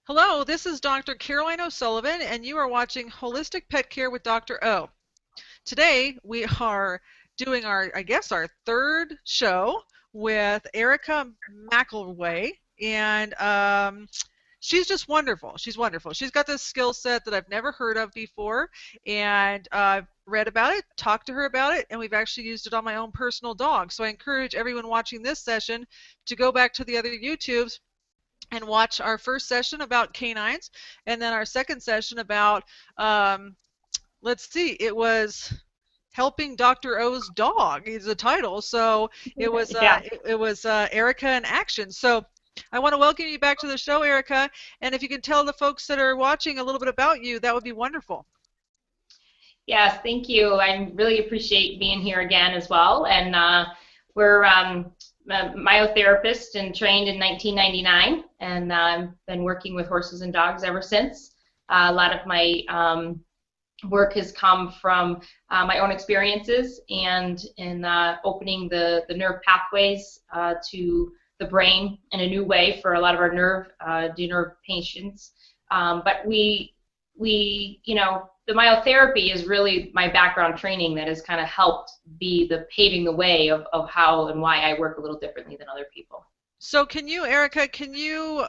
Hello, this is Dr. Caroline O'Sullivan, and you are watching Holistic Pet Care with Dr. O. Today, we are doing our third show with Erika McElway, and she's just wonderful. She's wonderful. She's got this skill set that I've never heard of before, and I've read about it, talked to her about it, and we've actually used it on my own personal dog. So I encourage everyone watching this session to go back to the other YouTubes and watch our first session about canines, and then our second session about, let's see, it was helping Dr. O's dog is the title. So it was Yeah. Erika in action. So I want to welcome you back to the show, Erika, and if you can tell the folks that are watching a little bit about you, that would be wonderful. Yes, thank you. I really appreciate being here again as well. And we're myotherapist and trained in 1999, and I've been working with horses and dogs ever since. A lot of my work has come from my own experiences and in opening the nerve pathways to the brain in a new way for a lot of our nerve patients. But the myotherapy is really my background training that has kind of helped be the paving the way of how and why I work a little differently than other people. So Erika, can you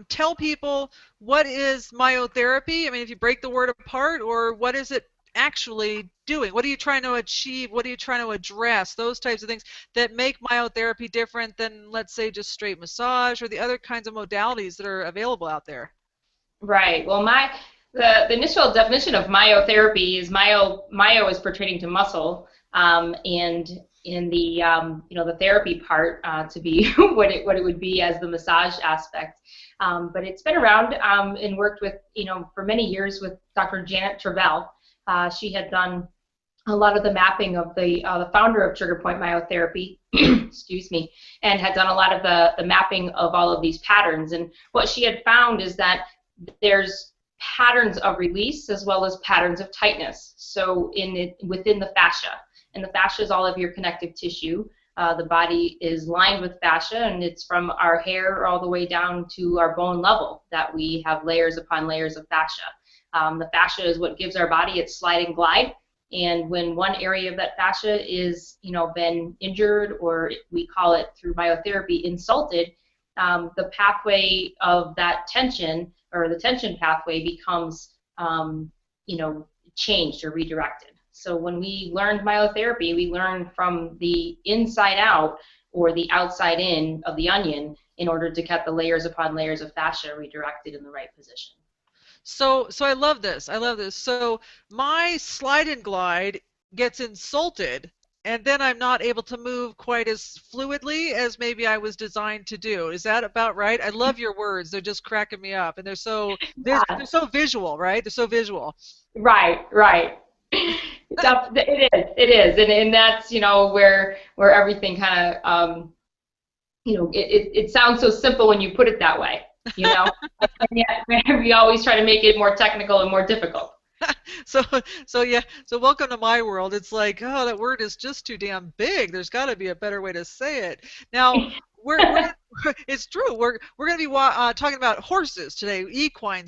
tell people what is myotherapy? I mean, if you break the word apart, or what is it actually doing? What are you trying to achieve? What are you trying to address? Those types of things that make myotherapy different than, let's say, just straight massage or the other kinds of modalities that are available out there. Right. Well, the initial definition of myotherapy is myo is pertaining to muscle, and in the the therapy part to be what it would be as the massage aspect. But it's been around and worked with for many years with Dr. Janet Travell. She had done a lot of the mapping of the founder of Trigger Point Myotherapy, excuse me, and had done a lot of the mapping of all of these patterns. And what she had found is that there's patterns of release as well as patterns of tightness. So within the fascia, and the fascia is all of your connective tissue. The body is lined with fascia, and it's from our hair all the way down to our bone level that we have layers upon layers of fascia. The fascia is what gives our body its slide and glide. And when one area of that fascia is, been injured, or we call it through myotherapy insulted, the pathway of that tension, or the tension pathway, becomes, changed or redirected. So when we learned myotherapy, we learned from the inside out or the outside in of the onion in order to get the layers upon layers of fascia redirected in the right position. So I love this. I love this. So my slide and glide gets insulted, and then I'm not able to move quite as fluidly as maybe I was designed to do. Is that about right? I love your words. They're just cracking me up, and they're so visual, right? They're so visual. Right. It is, and that's where everything kind of it sounds so simple when you put it that way, and yet we always try to make it more technical and more difficult. So welcome to my world. It's like, oh, that word is just too damn big. There's got to be a better way to say it. Now, it's true. We're going to be talking about horses today, equine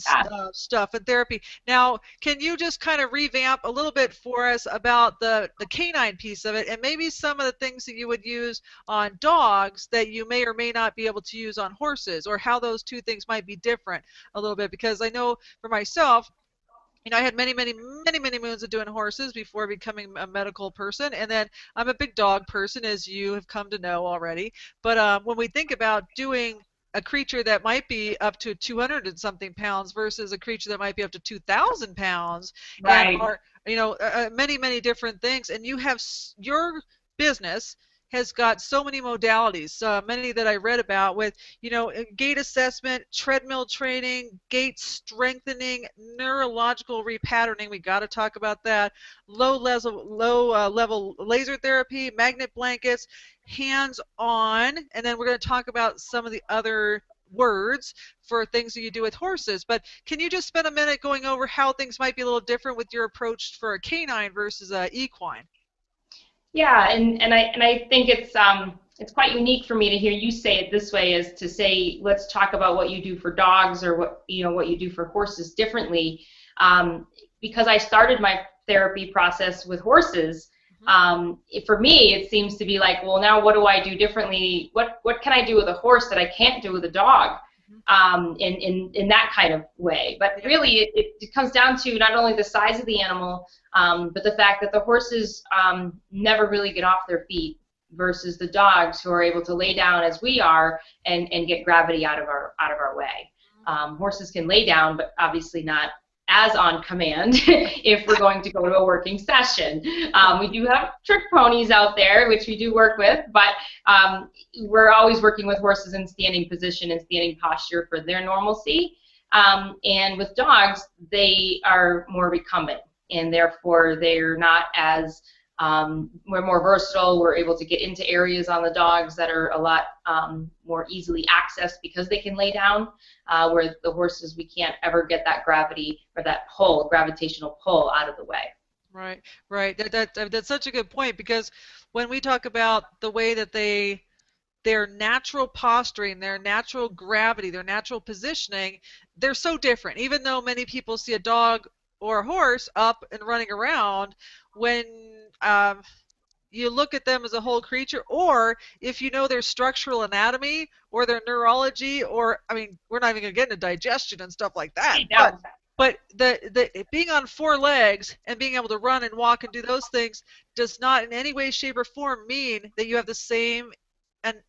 stuff and therapy. Now, can you just kind of revamp a little bit for us about the canine piece of it, and maybe some of the things that you would use on dogs that you may or may not be able to use on horses, or how those two things might be different a little bit? Because I know for myself, I had many moons of doing horses before becoming a medical person, and then I'm a big dog person, as you have come to know already. But when we think about doing a creature that might be up to 200 and something pounds versus a creature that might be up to 2,000 pounds, Right. and are many different things, and you have your business has got so many modalities, many that I read about with, gait assessment, treadmill training, gait strengthening, neurological repatterning. We got to talk about that. Low level laser therapy, magnet blankets, hands-on, and then we're going to talk about some of the other words for things that you do with horses. But can you just spend a minute going over how things might be a little different with your approach for a canine versus a equine? Yeah, and I think it's it's quite unique for me to hear you say it this way, as to say, let's talk about what you do for dogs, or what you do for horses differently. Because I started my therapy process with horses, for me, it seems to be like, well, now what do I do differently? What can I do with a horse that I can't do with a dog? In that kind of way. But really, it comes down to not only the size of the animal, but the fact that the horses never really get off their feet, versus the dogs, who are able to lay down as we are and get gravity out of our way. Horses can lay down, but obviously not as on command if we're going to go to a working session. We do have trick ponies out there, which we do work with, but we're always working with horses in standing position and standing posture for their normalcy. And with dogs, they are more recumbent, and therefore they're not as, we're more versatile. We're able to get into areas on the dogs that are a lot more easily accessed because they can lay down, where the horses, we can't ever get that gravity or that pull, gravitational pull, out of the way. Right, right. That's such a good point, because when we talk about the way that their natural posturing, their natural gravity, their natural positioning, they're so different. Even though many people see a dog or a horse up and running around, when you look at them as a whole creature, or if you know their structural anatomy or their neurology, or, I mean, we're not even going to get into digestion and stuff like that, but the being on 4 legs and being able to run and walk and do those things does not in any way, shape, or form mean that you have the same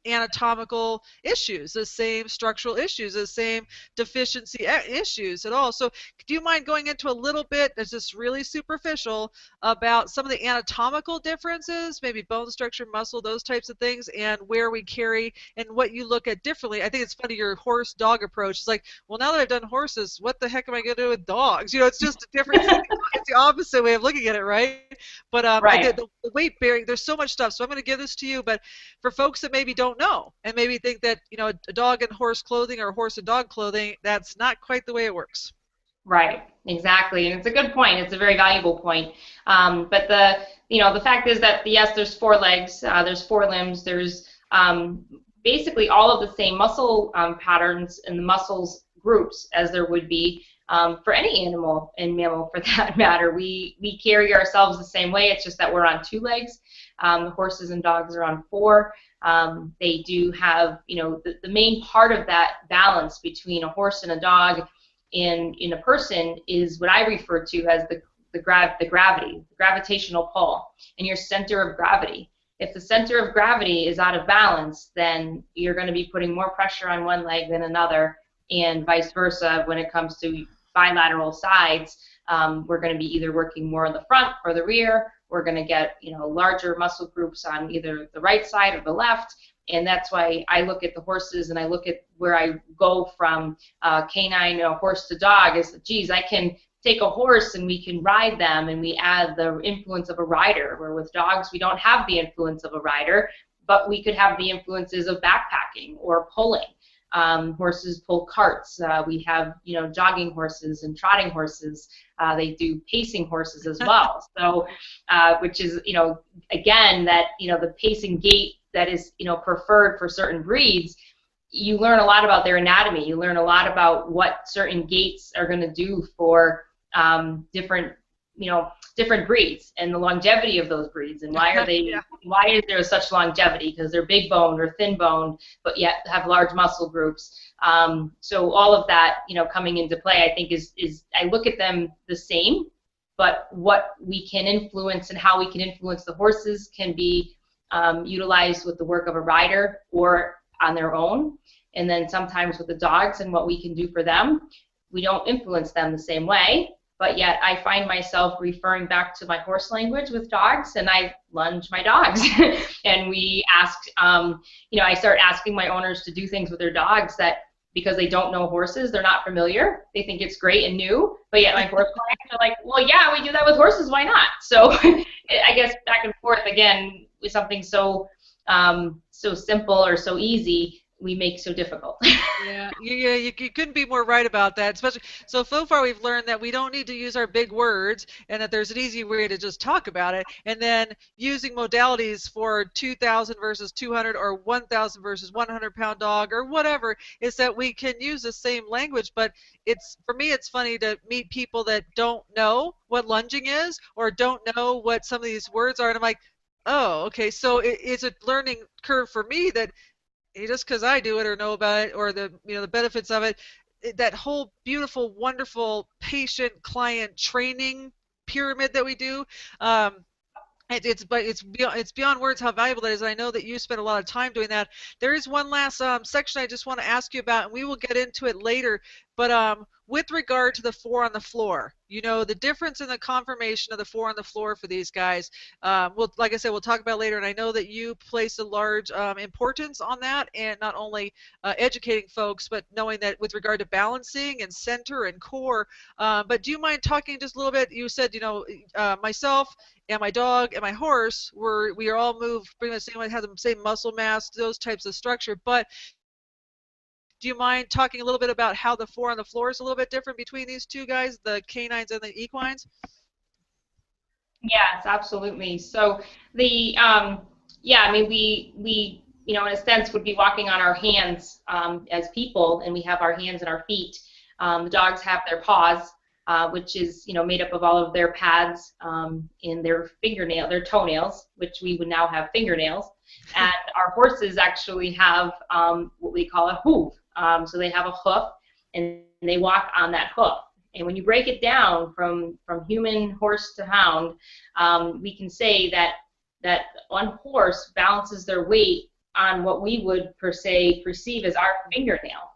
anatomical issues, the same structural issues, the same deficiency issues at all. So do you mind going into a little bit, that's just really superficial, about some of the anatomical differences, maybe bone structure, muscle, those types of things, and where we carry and what you look at differently? I think it's funny, your horse-dog approach. It's like, well, now that I've done horses, what the heck am I going to do with dogs? You know, it's just a different, it's the opposite way of looking at it, right? But the weight bearing, there's so much stuff. So I'm going to give this to you, but for folks that maybe don't know and maybe think that, you know, a dog and horse clothing or horse and dog clothing, that's not quite the way it works. Right, exactly, and it's a good point. It's a very valuable point. But the fact is that, yes, there's 4 legs, there's 4 limbs, there's basically all of the same muscle patterns and the muscles groups as there would be for any animal and mammal, for that matter. We carry ourselves the same way. It's just that we're on 2 legs. Horses and dogs are on 4. They do have, the main part of that balance between a horse and a dog in a person is what I refer to as the gravity, the gravitational pull, and your center of gravity. If the center of gravity is out of balance, then you're going to be putting more pressure on one leg than another, and vice versa. When it comes to bilateral sides, we're going to be either working more in the front or the rear. We're going to get, larger muscle groups on either the right side or the left. And that's why I look at the horses and I look at where I go from canine, horse to dog, is, geez, I can take a horse and we can ride them and we add the influence of a rider, where with dogs we don't have the influence of a rider, but we could have the influences of backpacking or pulling. Horses pull carts. We have, jogging horses and trotting horses. They do pacing horses as well. So, which is, again, that, the pacing gait that is, preferred for certain breeds. You learn a lot about their anatomy. You learn a lot about what certain gaits are going to do for different breeds, and the longevity of those breeds, and why are they why is there such longevity? Because they're big boned or thin boned, but yet have large muscle groups. So all of that, coming into play, I think is I look at them the same, but what we can influence and how we can influence the horses can be utilized with the work of a rider or on their own. And then sometimes with the dogs and what we can do for them, we don't influence them the same way. But yet I find myself referring back to my horse language with dogs, and I lunge my dogs. And we ask, I start asking my owners to do things with their dogs that, because they don't know horses, they're not familiar. They think it's great and new, but yet my horse clients are like, well, yeah, we do that with horses, why not? So I guess back and forth again with something so simple or so easy. we make so difficult. Yeah, you couldn't be more right about that. Especially so far we've learned that we don't need to use our big words, and that there's an easy way to just talk about it. And then using modalities for 2,000 versus 200 or 1,000 versus 100-pound dog or whatever is that we can use the same language. But it's for me, it's funny to meet people that don't know what lunging is or don't know what some of these words are, and I'm like, oh, okay. So it's a learning curve for me that just because I do it or know about it or the benefits of it, that whole beautiful, wonderful patient client training pyramid that we do. It's beyond words how valuable that is. I know that you spend a lot of time doing that. There is one last section I just want to ask you about, and we will get into it later. But with regard to the 4 on the floor, the difference in the conformation of the 4 on the floor for these guys. Like I said, we'll talk about later. And I know that you place a large importance on that, and not only educating folks, but knowing that with regard to balancing and center and core. But do you mind talking just a little bit? You said, myself and my dog and my horse we are all moved pretty much the same way, have the same muscle mass, those types of structure. But do you mind talking a little bit about how the 4 on the floor is a little bit different between these two guys, the canines and the equines? Yes, absolutely. So yeah, I mean, we in a sense would be walking on our hands as people, and we have our hands and our feet. The dogs have their paws, which is made up of all of their pads in their their toenails, which we would now have fingernails. And our horses actually have what we call a hoof. So they have a hoof, and they walk on that hoof. And when you break it down from human, horse to hound, we can say that one horse balances their weight on what we would per se perceive as our fingernail.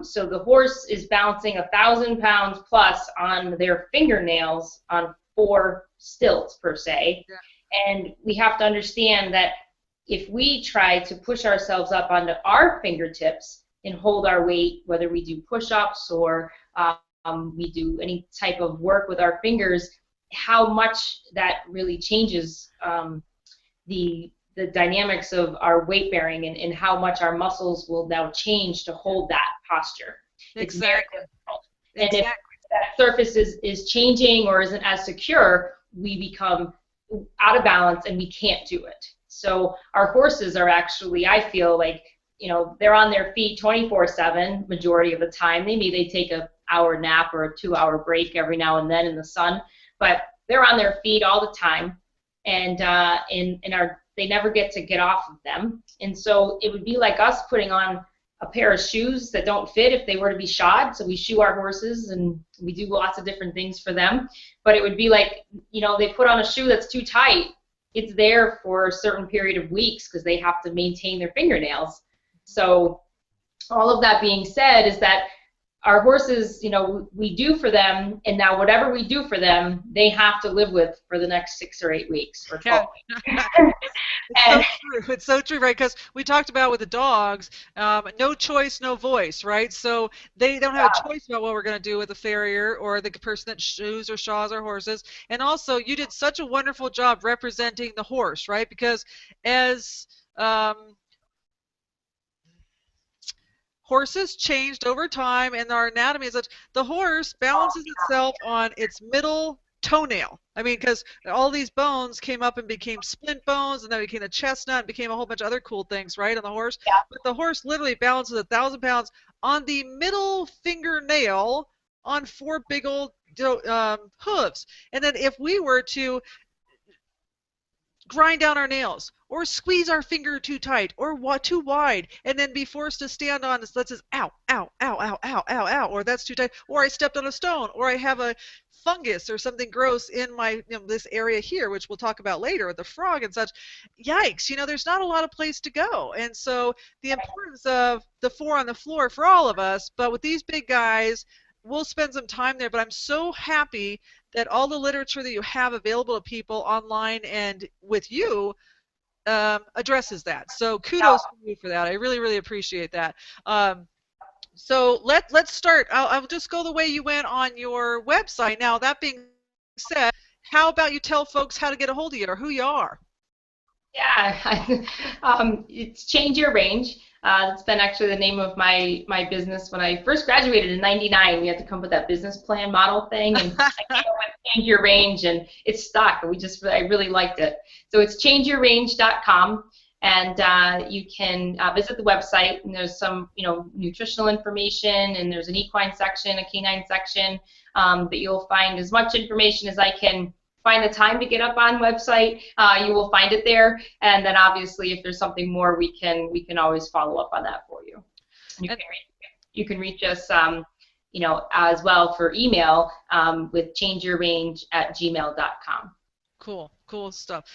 So the horse is balancing 1,000 pounds plus on their fingernails on 4 stilts per se. Yeah. And we have to understand that if we try to push ourselves up onto our fingertips and hold our weight, whether we do push-ups or we do any type of work with our fingers, how much that really changes the dynamics of our weight bearing and how much our muscles will now change to hold that posture. Exactly. It's very difficult. And if that surface is changing or isn't as secure, we become out of balance and we can't do it. So our horses are actually, I feel like, they're on their feet 24/7 majority of the time. Maybe they take an hour nap or a 2-hour break every now and then in the sun, but they're on their feet all the time, and they never get off of them. And so it would be like us putting on a pair of shoes that don't fit if they were to be shod. So we shoe our horses and we do lots of different things for them. But it would be like, they put on a shoe that's too tight. It's there for a certain period of weeks because they have to maintain their fingernails. So all of that being said is that our horses, we do for them, and now whatever we do for them, they have to live with for the next 6 or 8 weeks or 12 weeks. It's so true, right? Because we talked about with the dogs, no choice, no voice, right? So they don't have a choice about what we're going to do with the farrier or the person that shoes or shaws our horses. And also, you did such a wonderful job representing the horse, right? Because as horses changed over time and our anatomy is that the horse balances itself on its middle toenail. I mean, because all these bones came up and became splint bones, and then became a chestnut, and became a whole bunch of other cool things, right, on the horse. Yeah. But the horse literally balances 1,000 pounds on the middle fingernail on 4 big old hooves. And then if we were to grind down our nails or squeeze our finger too tight or too wide and then be forced to stand on this that says ow, ow, ow, ow, ow, ow, ow, or that's too tight, or I stepped on a stone, or I have a fungus or something gross in my this area here, which we'll talk about later with the frog and such. Yikes, there's not a lot of place to go. And so the importance of the 4 on the floor for all of us, but with these big guys, we'll spend some time there. But I'm so happy that all the literature that you have available to people online and with you addresses that. So kudos to you for that. I really, really appreciate that. So let's start. I'll just go the way you went on your website. Now, that being said, how about you tell folks how to get a hold of you or who you are? Yeah, it's Change Your Range. It's been actually the name of my business. When I first graduated in '99, we had to come up with that business plan model thing, and I came up with Change Your Range, and it's stuck. I really liked it. So it's changeyourrange.com, and you can visit the website, and there's some nutritional information, and there's an equine section, a canine section, that you'll find as much information as I can find the time to get up on website. You will find it there, and then obviously if there's something more, we can always follow up on that for you. You can reach us as well for email with changeyourrange@gmail.com. Cool stuff.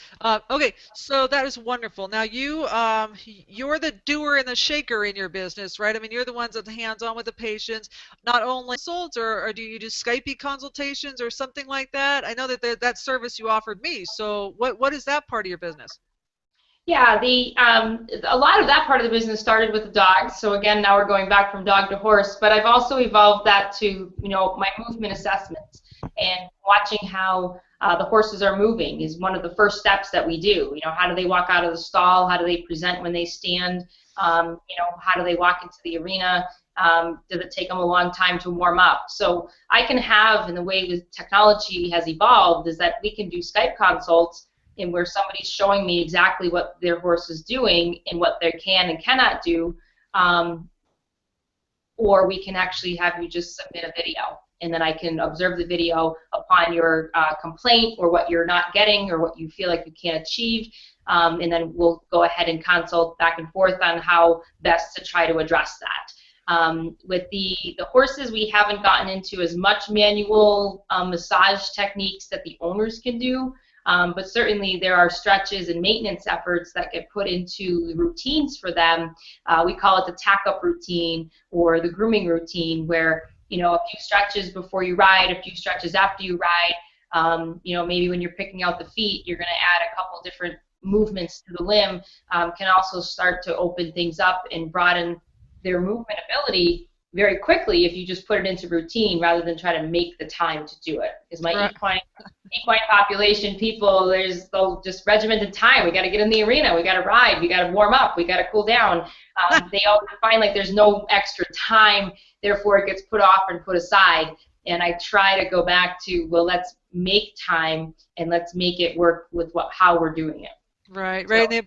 Okay, so that is wonderful. Now you're the doer and the shaker in your business, right? I mean, you're the ones that hands-on with the patients, not only consults, or do you do Skype consultations or something like that? I know that service you offered me. So what is that part of your business? Yeah, a lot of that part of the business started with the dogs. So again, now we're going back from dog to horse. But I've also evolved that to my movement assessments, and watching how the horses are moving is one of the first steps that we do. How do they walk out of the stall? How do they present when they stand? How do they walk into the arena? Does it take them a long time to warm up? So I can have, and the way the technology has evolved is that we can do Skype consults, and where somebody's showing me exactly what their horse is doing and what they can and cannot do, or we can actually have you just submit a video, and then I can observe the video upon your complaint or what you're not getting or what you feel like you can't achieve, and then we'll go ahead and consult back and forth on how best to try to address that. With the horses, we haven't gotten into as much manual massage techniques that the owners can do. But certainly there are stretches and maintenance efforts that get put into the routines for them. We call it the tack-up routine or the grooming routine, where a few stretches before you ride, a few stretches after you ride. Maybe when you're picking out the feet, you're going to add a couple different movements to the limb. Can also start to open things up and broaden their movement ability very quickly if you just put it into routine rather than try to make the time to do it. Because my equine population people, they'll just regimented time. We got to get in the arena. We got to ride. We got to warm up. We got to cool down. They all find like there's no extra time. Therefore, it gets put off and put aside. And I try to go back to, well, let's make time and let's make it work with how we're doing it. Right. And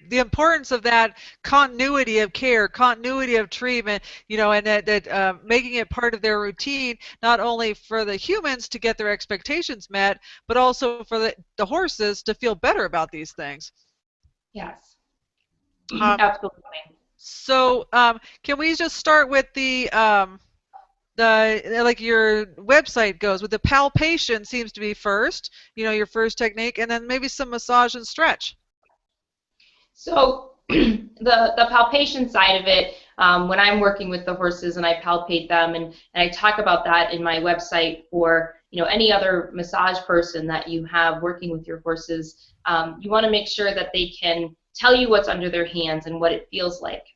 the importance of that continuity of care, continuity of treatment, and that making it part of their routine, not only for the humans to get their expectations met, but also for the horses to feel better about these things. Yes. Absolutely. So can we just start with like your website goes with the palpation seems to be first, your first technique, and then maybe some massage and stretch. So the palpation side of it, when I'm working with the horses and I palpate them, and I talk about that in my website for any other massage person that you have working with your horses, you want to make sure that they can tell you what's under their hands and what it feels like.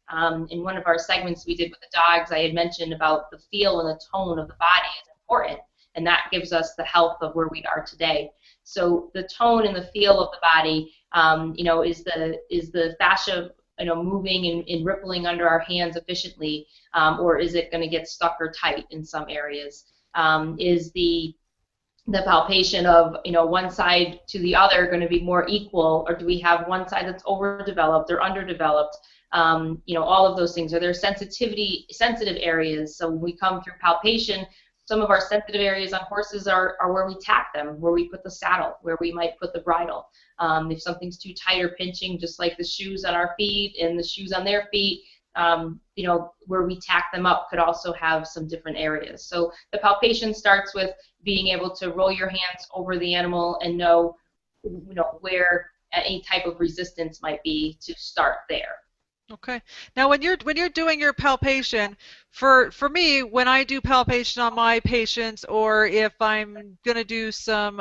In one of our segments we did with the dogs, I had mentioned about the feel and the tone of the body is important, and that gives us the health of where we are today. So the tone and the feel of the body, is the fascia, moving and rippling under our hands efficiently, or is it going to get stuck or tight in some areas? Is the palpation of one side to the other going to be more equal, or do we have one side that's overdeveloped or underdeveloped? All of those things. Are there sensitive areas? So when we come through palpation, some of our sensitive areas on horses are where we tack them, where we put the saddle, where we might put the bridle. If something's too tight or pinching, just like the shoes on our feet and the shoes on their feet, where we tack them up could also have some different areas. So the palpation starts with being able to roll your hands over the animal and know where any type of resistance might be to start there. Okay. Now, when you're doing your palpation, for me, when I do palpation on my patients, or if I'm going to do some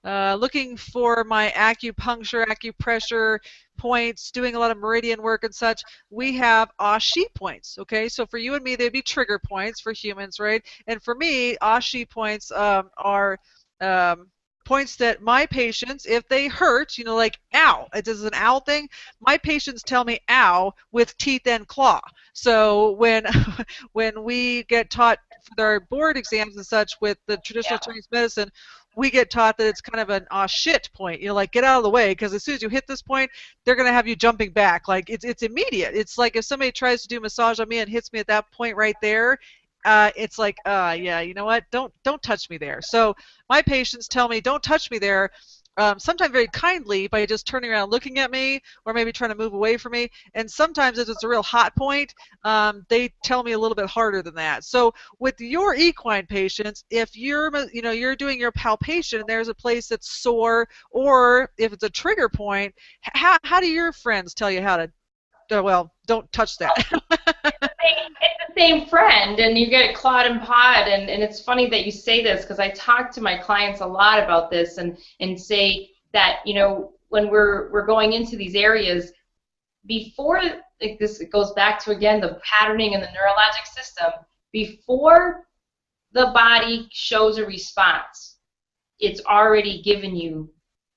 looking for my acupuncture, acupressure points, doing a lot of meridian work and such, we have Ashi points. Okay, so for you and me, they'd be trigger points for humans, right? And for me, Ashi points are points that my patients, if they hurt, you know, like ow, it is an ow thing. My patients tell me ow with teeth and claw. So when when we get taught for our board exams and such with the traditional Yeah. Chinese medicine, we get taught that it's kind of an shit point. You know, like get out of the way, because as soon as you hit this point, they're gonna have you jumping back. Like it's immediate. It's like if somebody tries to do massage on me and hits me at that point right there, it's like, yeah, you know what? Don't touch me there. So my patients tell me, don't touch me there. Sometimes very kindly by just turning around, looking at me, or maybe trying to move away from me. And sometimes if it's a real hot point, they tell me a little bit harder than that. So with your equine patients, if you're, you know, you're doing your palpation and there's a place that's sore, or if it's a trigger point, how do your friends tell you how to? Well, don't touch that. It's the same friend, and you get clawed and pawed, and it's funny that you say this, because I talk to my clients a lot about this, and say that, you know, when we're going into these areas, before, like this, it goes back to, again, the patterning and the neurologic system. Before the body shows a response, it's already given you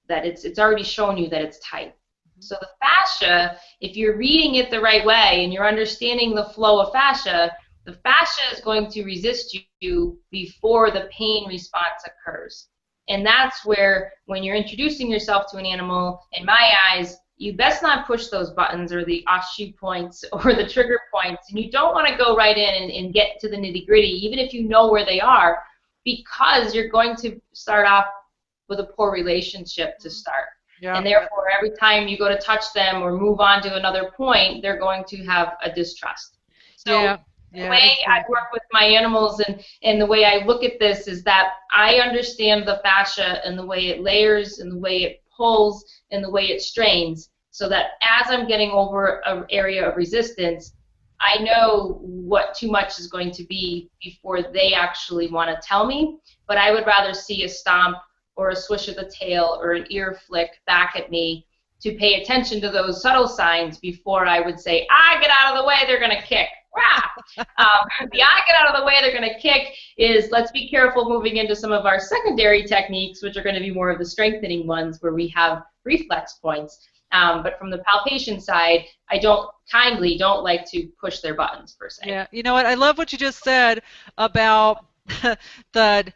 that it's already shown you that it's tight. So the fascia, if you're reading it the right way and you're understanding the flow of fascia, the fascia is going to resist you before the pain response occurs. And that's where, when you're introducing yourself to an animal, in my eyes, you best not push those buttons or the offshoot points or the trigger points. And you don't want to go right in and get to the nitty-gritty, even if you know where they are, because you're going to start off with a poor relationship to start. Yeah. And therefore, every time you go to touch them or move on to another point, they're going to have a distrust. So Yeah. the way Exactly. I work with my animals, and the way I look at this, is that I understand the fascia and the way it layers and the way it pulls and the way it strains, so that as I'm getting over an area of resistance, I know what too much is going to be before they actually want to tell me. But I would rather see a stomp or a swish of the tail or an ear flick back at me to pay attention to those subtle signs before I would say, get out of the way, they're going to kick. The get out of the way, they're going to kick is, let's be careful moving into some of our secondary techniques, which are going to be more of the strengthening ones where we have reflex points. But from the palpation side, I don't like to push their buttons, per se. Yeah, you know what? I love what you just said about the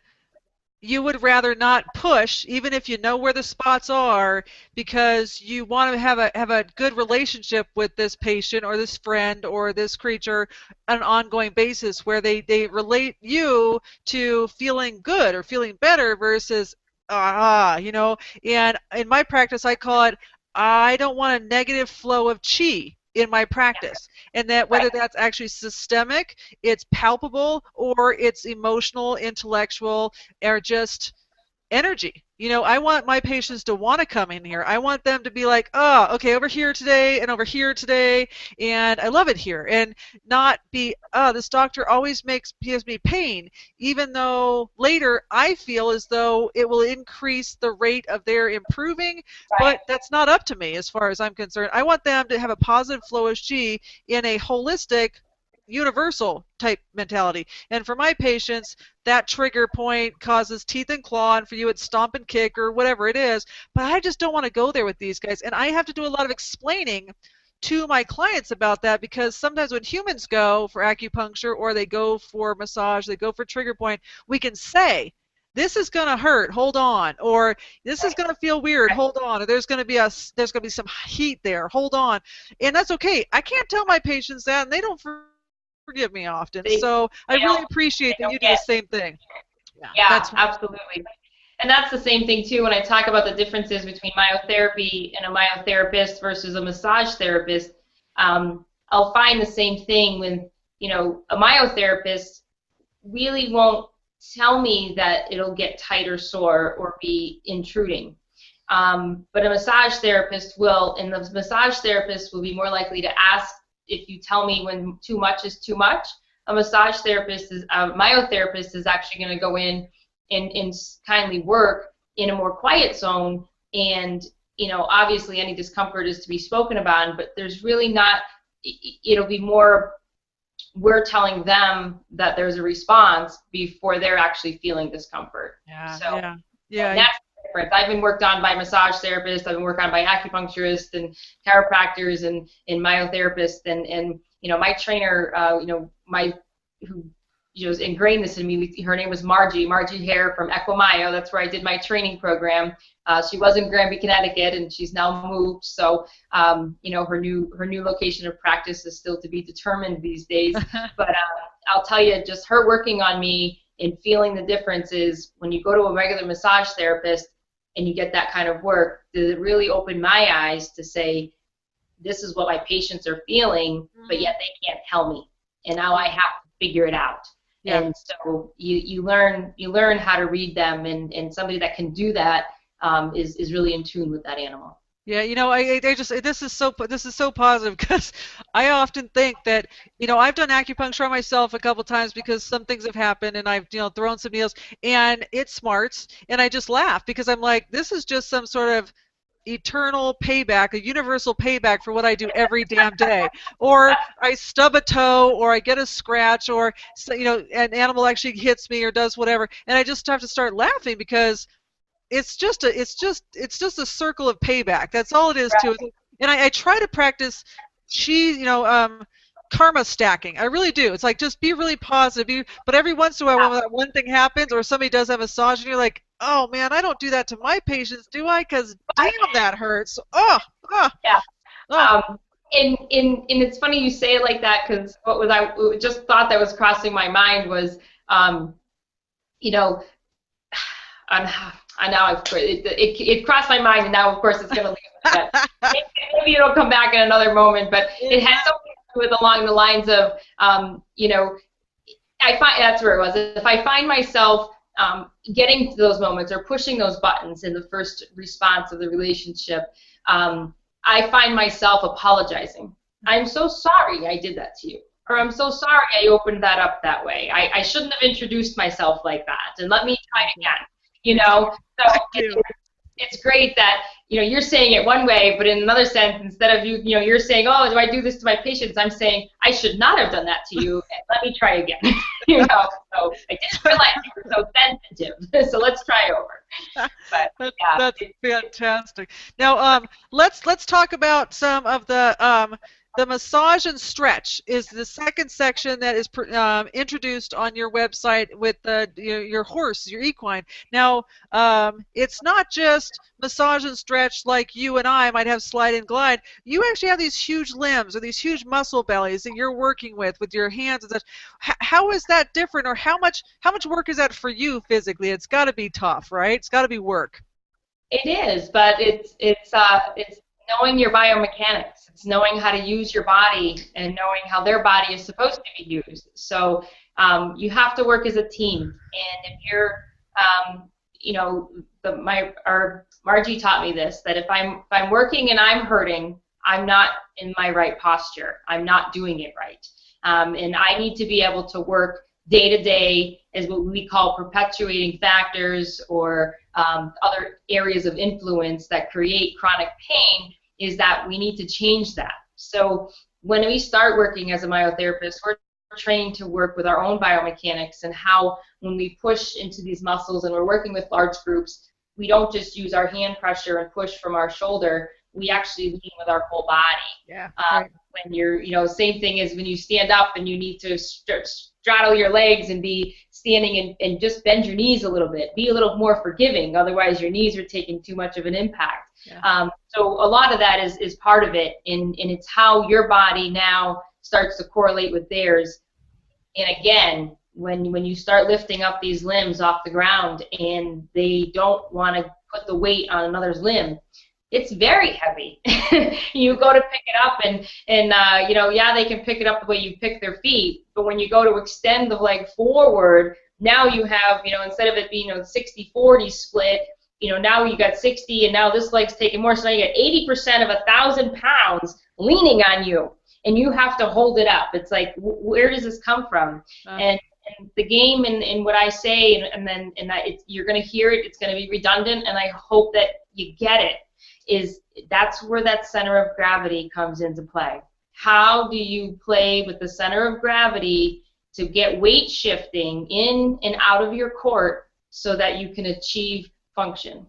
you would rather not push, even if you know where the spots are, because you want to have a good relationship with this patient or this friend or this creature on an ongoing basis, where they relate you to feeling good or feeling better versus you know. And in my practice, I call it, I don't want a negative flow of chi in my practice, and that whether that's actually systemic, it's palpable, or it's emotional, intellectual, or just energy. You know, I want my patients to want to come in here. I want them to be like, oh, okay, over here today and over here today, and I love it here, and not be, oh, this doctor always gives me pain, even though later I feel as though it will increase the rate of their improving, but that's not up to me as far as I'm concerned. I want them to have a positive flow of qi in a holistic, universal type mentality. And for my patients, that trigger point causes teeth and claw, and for you it's stomp and kick or whatever it is. But I just don't want to go there with these guys. And I have to do a lot of explaining to my clients about that, because sometimes when humans go for acupuncture or they go for massage, they go for trigger point, we can say, this is going to hurt, hold on, or this is going to feel weird, hold on, or there's going to be some heat there, hold on. And that's okay. I can't tell my patients that, and they don't forgive me often. So I really appreciate that you do the same thing. Yeah, absolutely. And that's the same thing too when I talk about the differences between myotherapy and a myotherapist versus a massage therapist. I'll find the same thing when, you know, a myotherapist really won't tell me that it'll get tight or sore or be intruding. But a massage therapist will, and the massage therapist will be more likely to ask if you tell me when too much is too much. A massage therapist myotherapist is actually going to go in and kindly work in a more quiet zone, and, you know, obviously any discomfort is to be spoken about, but there's really not, it'll be more, we're telling them that there's a response before they're actually feeling discomfort. Yeah, so yeah. that's difference. I've been worked on by massage therapists. I've been worked on by acupuncturists and chiropractors and myotherapists. And my trainer, who has ingrained this in me. Her name was Margie Hare from Equine. That's where I did my training program. She was in Granby, Connecticut, and she's now moved. So, her new location of practice is still to be determined these days. But I'll tell you, just her working on me and feeling the difference is when you go to a regular massage therapist and you get that kind of work, does it really open my eyes to say, this is what my patients are feeling, but yet they can't tell me, and now I have to figure it out. Yeah. And so you learn how to read them, and somebody that can do that is really in tune with that animal. Yeah, I just this is so positive, because I often think that I've done acupuncture on myself a couple times because some things have happened, and I've thrown some needles, and it smarts, and I just laugh because I'm like, this is just some sort of eternal payback, a universal payback for what I do every damn day. Or I stub a toe, or I get a scratch, or an animal actually hits me or does whatever, and I just have to start laughing because it's just a circle of payback. That's all it is to it. And I try to practice karma stacking. I really do. It's like, just be really positive. But every once in a while, when that one thing happens, or somebody does have a massage, and you're like, oh man, I don't do that to my patients, do I? Because damn, that hurts. Yeah. And it's funny you say it like that, because I just thought that was crossing my mind was, it crossed my mind, and now of course it's going to leave. Maybe it'll come back in another moment, but it has something to do with along the lines of, I find that's where it was. If I find myself getting to those moments or pushing those buttons in the first response of the relationship, I find myself apologizing. I'm so sorry I did that to you. Or I'm so sorry I opened that up that way. I shouldn't have introduced myself like that. And let me try again. So it's great that you're saying it one way, but in another sense, instead of you're saying, oh, do I do this to my patients? I'm saying, I should not have done that to you. And let me try again. So I didn't realize you were so sensitive. So let's try over. But that's fantastic. Now, let's talk about some of the massage and stretch is the second section that is introduced on your website with your horse, your equine. Now, it's not just massage and stretch like you and I might have slide and glide. You actually have these huge limbs or these huge muscle bellies that you're working with your hands and such. How is that different, or how much work is that for you physically? It's got to be tough, right? It's got to be work. It is, but it's knowing your biomechanics. It's knowing how to use your body and knowing how their body is supposed to be used. So you have to work as a team. And if you're, Margie taught me this, that if I'm working and I'm hurting, I'm not in my right posture. I'm not doing it right. And I need to be able to work day to day as what we call perpetuating factors or other areas of influence that create chronic pain, is that we need to change that. So when we start working as a myotherapist, we're trained to work with our own biomechanics and how when we push into these muscles and we're working with large groups, we don't just use our hand pressure and push from our shoulder, we actually lean with our whole body. Yeah. Right. When you're, same thing as when you stand up and you need to straddle your legs and be standing and just bend your knees a little bit. Be a little more forgiving, otherwise your knees are taking too much of an impact. Yeah. So a lot of that is part of it, and it's how your body now starts to correlate with theirs. And again, when you start lifting up these limbs off the ground and they don't want to put the weight on another's limb, it's very heavy. You go to pick it up and they can pick it up the way you pick their feet, but when you go to extend the leg forward, now you have, instead of it being a 60-40 split, now you got 60 and now this leg's taking more, so now you got 80% of 1,000 pounds leaning on you, and you have to hold it up. It's like, where does this come from? And the game and what I say, you're going to hear it, it's going to be redundant, and I hope that you get it, is that's where that center of gravity comes into play. How do you play with the center of gravity to get weight shifting in and out of your court so that you can achieve function?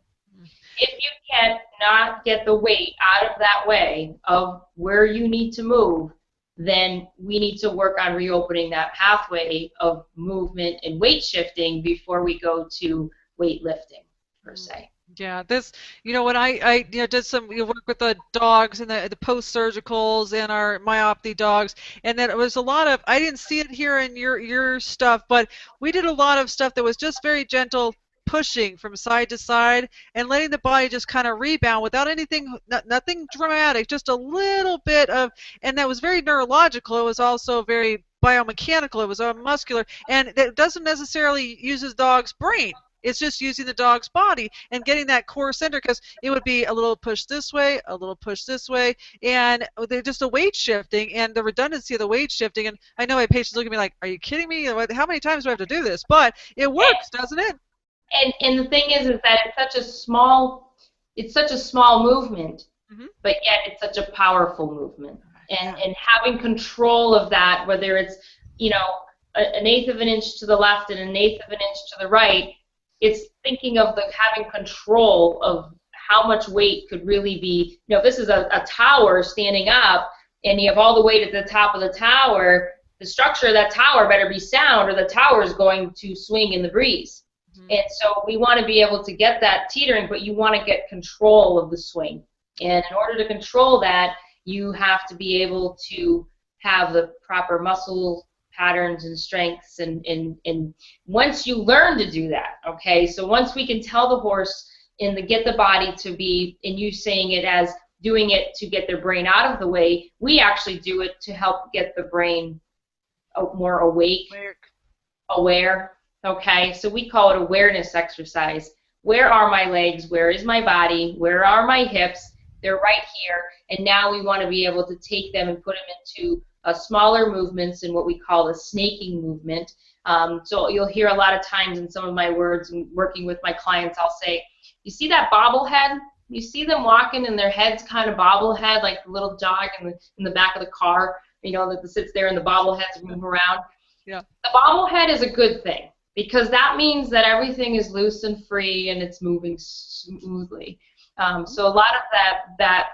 if you can not get the weight out of that way of where you need to move, then we need to work on reopening that pathway of movement and weight shifting before we go to weightlifting, per se. Yeah, this, when I did some work with the dogs and the post-surgicals and our myopathy dogs, and then it was a lot of, I didn't see it here in your stuff, but we did a lot of stuff that was just very gentle pushing from side to side and letting the body just kind of rebound without anything, nothing dramatic, just a little bit of, and that was very neurological. It was also very biomechanical. It was muscular, and it doesn't necessarily use the dog's brain. It's just using the dog's body and getting that core center, because it would be a little push this way, a little push this way, and they're just a weight shifting and the redundancy of the weight shifting. And I know my patients look at me like, are you kidding me? How many times do I have to do this? But it works, doesn't it? And the thing is that it's such a small movement, but yet it's such a powerful movement. And having control of that, whether it's, an eighth of an inch to the left and an eighth of an inch to the right, it's thinking of having control of how much weight could really be. If this is a tower standing up and you have all the weight at the top of the tower, the structure of that tower better be sound or the tower is going to swing in the breeze. And so we want to be able to get that teetering, but you want to get control of the swing. And in order to control that, you have to be able to have the proper muscle patterns and strengths. And once you learn to do that, okay, so once we can tell the horse and get the body to be, and you saying it as doing it to get their brain out of the way, we actually do it to help get the brain more awake, aware. Okay, so we call it awareness exercise. Where are my legs? Where is my body? Where are my hips? They're right here. And now we want to be able to take them and put them into smaller movements in what we call a snaking movement. So you'll hear a lot of times in some of my words and working with my clients, I'll say, you see that bobblehead? You see them walking and their heads kind of bobblehead, like the little dog in the back of the car, that sits there and the bobbleheads move around. Yeah. The bobblehead is a good thing, because that means that everything is loose and free and it's moving smoothly. So a lot of that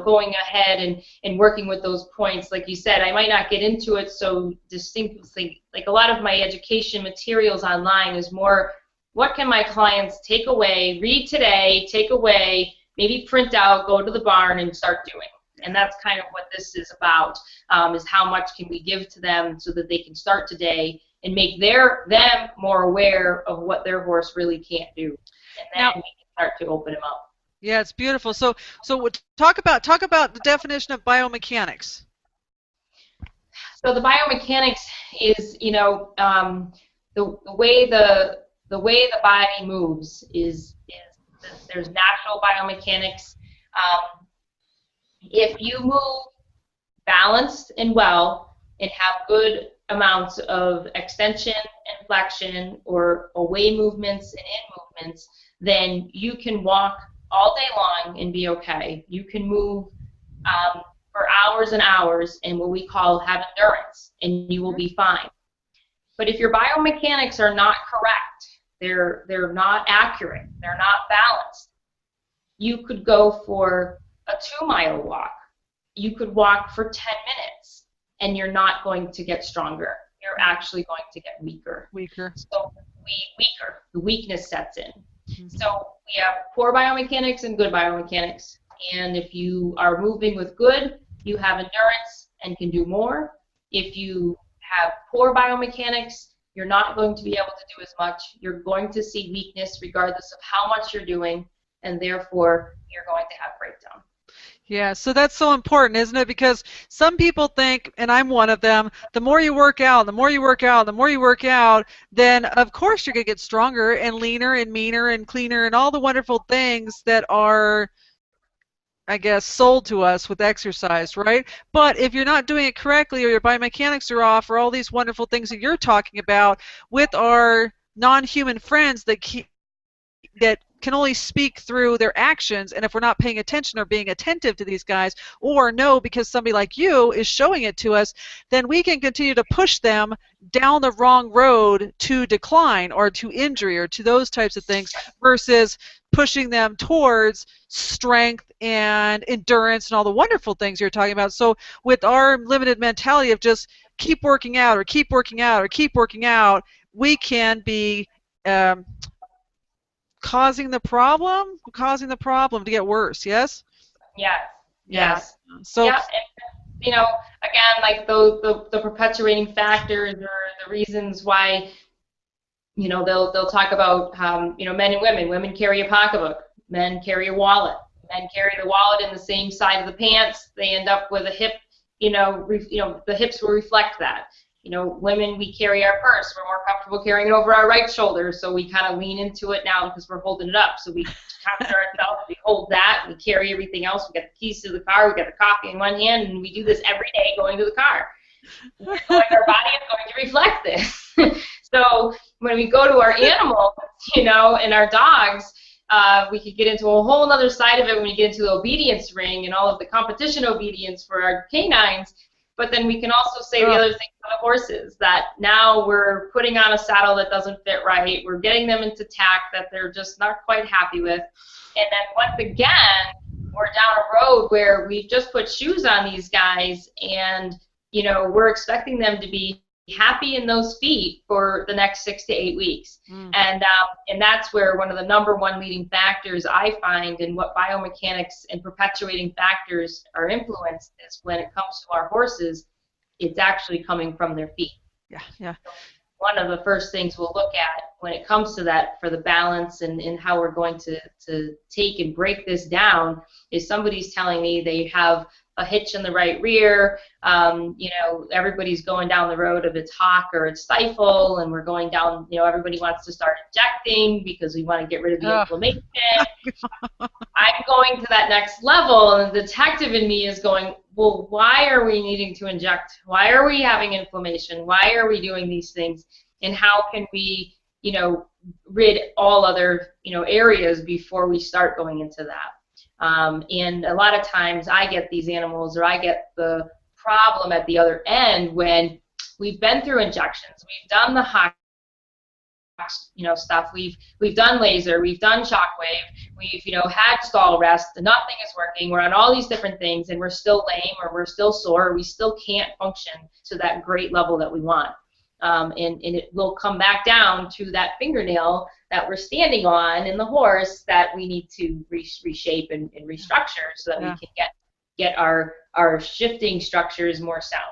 going ahead and working with those points, like you said, I might not get into it so distinctly. Like a lot of my education materials online is more, what can my clients take away, read today, take away, maybe print out, go to the barn and start doing. And that's kind of what this is about, is how much can we give to them so that they can start today and make them more aware of what their horse really can't do. And then we can start to open them up. Yeah, it's beautiful. So talk about the definition of biomechanics. So the biomechanics is, the way the body moves is there's natural biomechanics. If you move balanced and well and have good amounts of extension and flexion or away movements and in movements, then you can walk all day long and be okay. You can move for hours and hours and what we call have endurance, and you will be fine. But if your biomechanics are not correct, they're not accurate, they're not balanced, you could go for a 2-mile walk. You could walk for 10 minutes and you're not going to get stronger. You're actually going to get weaker. So the weakness sets in. So we have poor biomechanics and good biomechanics. And if you are moving with good, you have endurance and can do more. If you have poor biomechanics, you're not going to be able to do as much. You're going to see weakness regardless of how much you're doing, and therefore you're going to have breakdown. Yeah, so that's so important, isn't it? Because some people think, and I'm one of them, the more you work out, the more you work out, the more you work out, then of course you're going to get stronger and leaner and meaner and cleaner and all the wonderful things that are, I guess, sold to us with exercise, right? But if you're not doing it correctly or your biomechanics are off or all these wonderful things that you're talking about with our non-human friends that can only speak through their actions, and if we're not paying attention or being attentive to these guys, or no, because somebody like you is showing it to us, then we can continue to push them down the wrong road to decline or to injury or to those types of things, versus pushing them towards strength and endurance and all the wonderful things you're talking about. So with our limited mentality of just keep working out or keep working out or keep working out, we can be causing the problem to get worse. Yes. Yes. Yeah. Yes. So. Yeah. And, again, like the perpetuating factors or the reasons why, they'll talk about, men and women. Women carry a pocketbook. Men carry a wallet. Men carry the wallet in the same side of the pants. They end up with a hip. The hips will reflect that. Women, we carry our purse. We're more comfortable carrying it over our right shoulder, so we kind of lean into it now because we're holding it up. So we capture ourselves, we hold that, we carry everything else. We got the keys to the car, we got the coffee in one hand, and we do this every day going to the car. Like our body is going to reflect this. So when we go to our animals, and our dogs, we could get into a whole other side of it when we get into the obedience ring and all of the competition obedience for our canines. But then we can also say the other thing for the horses, that now we're putting on a saddle that doesn't fit right. We're getting them into tack that they're just not quite happy with. And then once again, we're down a road where we've just put shoes on these guys, and, we're expecting them to be happy in those feet for the next 6 to 8 weeks. And that's where one of the number one leading factors I find in what biomechanics and perpetuating factors are influenced is when it comes to our horses, it's actually coming from their feet. Yeah. One of the first things we'll look at when it comes to that for the balance and how we're going to take and break this down is somebody's telling me they have a hitch in the right rear. Everybody's going down the road of it's hock or it's stifle, and we're going down, everybody wants to start injecting because we want to get rid of the inflammation. I'm going to that next level, and the detective in me is going, well, why are we needing to inject? Why are we having inflammation? Why are we doing these things? And how can we, rid all other, areas before we start going into that? And a lot of times I get these animals, or I get the problem at the other end when we've been through injections, we've done the hot, stuff, we've done laser, we've done shockwave, we've had stall rest, and nothing is working. We're on all these different things, and we're still lame, or we're still sore, or we still can't function to that great level that we want. And it will come back down to that fingernail that we're standing on in the horse that we need to reshape and restructure so that we can get our shifting structures more sound.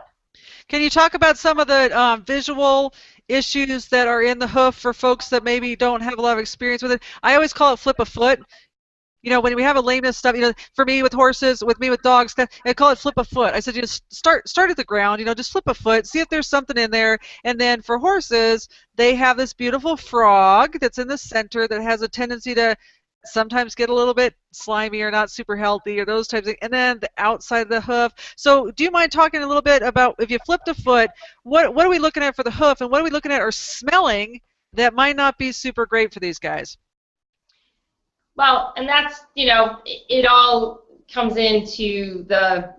Can you talk about some of the visual issues that are in the hoof for folks that maybe don't have a lot of experience with it? I always call it flip a foot. When we have a lameness stuff, for me with horses, with me with dogs, I call it flip a foot. I said, start at the ground, just flip a foot, see if there's something in there. And then for horses, they have this beautiful frog that's in the center that has a tendency to sometimes get a little bit slimy or not super healthy or those types of things. And then the outside of the hoof. So do you mind talking a little bit about, if you flipped a foot, what are we looking at for the hoof, and what are we looking at or smelling that might not be super great for these guys? Well, and that's, it all comes into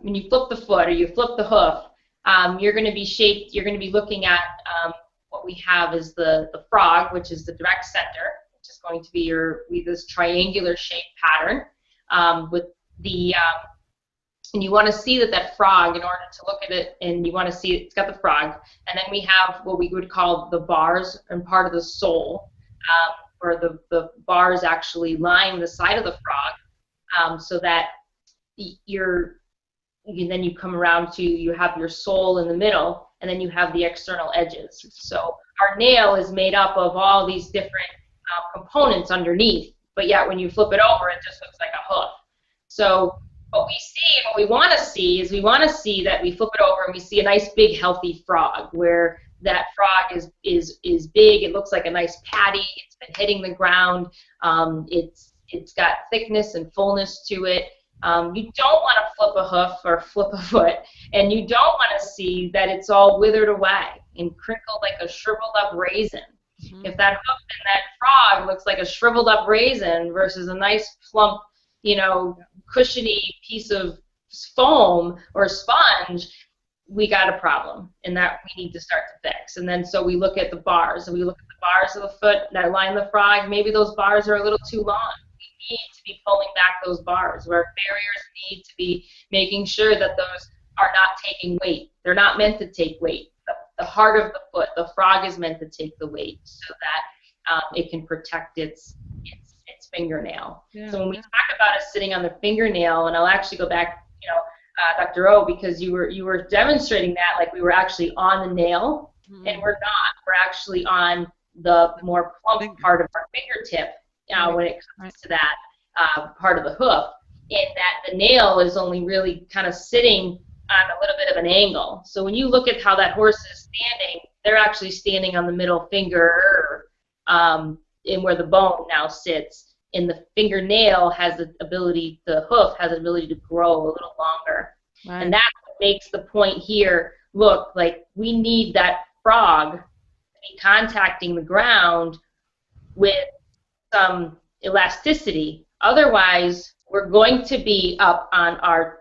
when you flip the foot or you flip the hoof, you're going to be shaped, you're going to be looking at what we have is the frog, which is the direct center, which is going to be this triangular shaped pattern with the, and you want to see that frog, in order to look at it, and you want to see it's got the frog, and then we have what we would call the bars and part of the sole, where the bars actually line the side of the frog, so that then you come around to, you have your sole in the middle, and then you have the external edges. So our nail is made up of all these different components underneath, but yet when you flip it over, it just looks like a hoof. So what we want to see is, we want to see that we flip it over and we see a nice big healthy frog, where that frog is big. It looks like a nice patty. It's been hitting the ground. It's got thickness and fullness to it. You don't want to flip a hoof or flip a foot, and you don't want to see that it's all withered away and crinkled like a shriveled up raisin. If that hoof in that frog looks like a shriveled up raisin versus a nice plump, cushiony piece of foam or sponge, we got a problem, and that we need to start to fix. And then so we look at the bars, and we look at the bars of the foot that line the frog. Maybe those bars are a little too long. We need to be pulling back those bars. Where farriers need to be making sure that those are not taking weight. They're not meant to take weight. The heart of the foot, the frog, is meant to take the weight so that it can protect its fingernail. Yeah, so when we talk about us sitting on the fingernail, and I'll actually go back, Dr. O, because you were demonstrating that like we were actually on the nail, and we're not. We're actually on the more plump part of our fingertip when it comes to that part of the hoof, and that the nail is only really kind of sitting on a little bit of an angle. So when you look at how that horse is standing, they're actually standing on the middle finger, in where the bone now sits. And the fingernail has the ability, the hoof has the ability to grow a little longer. Right. And that's what makes the point here look like we need that frog to be contacting the ground with some elasticity. Otherwise, we're going to be up on our